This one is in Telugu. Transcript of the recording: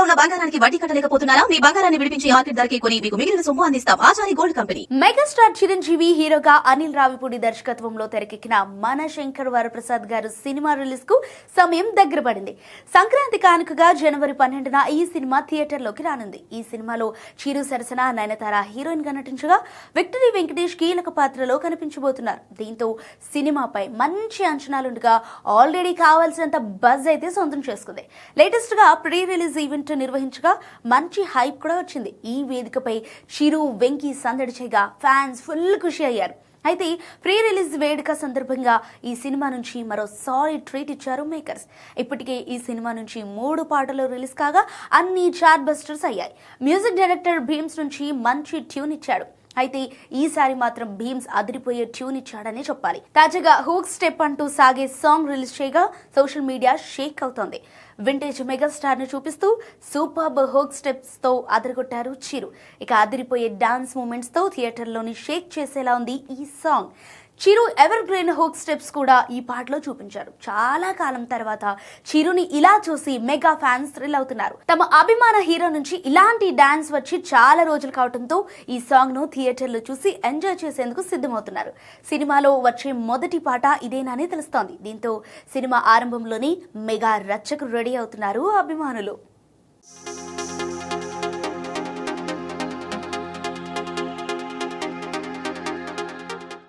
ఉన్న బంగారానికి వడ్డీ కట్టలేకపోతున్నారా? మీ బంగారాన్ని విడిపించి మార్కెట్ ధరకే కొని మీకు మిగిలిన సొమ్ము అందిస్తాం. Achari gold company. Megastar Chiranjeevi హీరోగా అనిల్ రావిపూడి దర్శకత్వంలో తెరకెక్కిన మన శంకర్ వరప్రసాద్ గారు సినిమా రిలీజ్ కు సమయం దగ్గర పడింది. సంక్రాంతి కానుకగా జనవరి 12న ఈ సినిమా థియేటర్లోకి రానుంది. ఈ సినిమాలో చిరు సరసన నయనతార హీరోయిన్ గా నటించగా విక్టరీ వెంకటేష్ కీలక పాత్రలో కనిపించబోతున్నారు. దీంతో సినిమాపై మంచి అంచనాలుండగా ఆల్రెడీ కావాల్సినంత బజ్ అయితే సొంతం చేసుకుంది. లేటెస్ట్ గా ప్రీ రిలీజ్ ఈవెంట్ నిర్వహించగా మంచి హైప్ కూడా వచ్చింది. ఈ వేదికపై చిరు వెంకీ సందడి చేయగా ఫ్యాన్స్ ఫుల్ ఖుషి అయ్యారు. అయితే ప్రీ రిలీజ్ వేడుక సందర్భంగా ఈ సినిమా నుంచి మరో సాలిడ్ ట్రీట్ ఇచ్చారు మేకర్స్. ఇప్పటికే ఈ సినిమా నుంచి 3 పాటలు రిలీజ్ కాగా అన్ని చార్ట్ బస్టర్స్ అయ్యాయి. మ్యూజిక్ డైరెక్టర్ భీమ్స్ నుంచి మంచి ట్యూన్ ఇచ్చాడు. అయితే ఈసారి మాత్రం భీమ్స్ అదిరిపోయే ట్యూన్ ఇచ్చాడనే చెప్పాలి. తాజాగా హూక్ స్టెప్ అంటూ సాగే సాంగ్ రిలీజ్ చేయగా సోషల్ మీడియా షేక్ అవుతోంది. వింటేజ్ మెగాస్టార్ ను చూపిస్తూ సూపర్బ్ హూక్ స్టెప్స్ తో అదరగొట్టారు చిరు. ఇక అదిరిపోయే డాన్స్ మూమెంట్స్ తో థియేటర్లోని షేక్ చేసేలా ఉంది ఈ సాంగ్. చిరు ఎవర్ గ్రీన్ హూక్ స్టెప్స్ కూడా ఈ పాటలో చూపించారు. చాలా కాలం తర్వాత చిరుని ఇలా చూసి మెగా ఫ్యాన్స్ థ్రిల్ అవుతున్నారు. తమ అభిమాన హీరో నుంచి ఇలాంటి డాన్స్ వచ్చి చాలా రోజులు కావడంతో ఈ సాంగ్ ను థియేటర్లో చూసి ఎంజాయ్ చేసేందుకు సిద్ధమవుతున్నారు. సినిమాలో వచ్చే మొదటి పాట ఇదేనని తెలుస్తోంది. దీంతో సినిమా ఆరంభంలోని మెగా రచ్చకు రెడీ అవుతున్నారు అభిమానులు.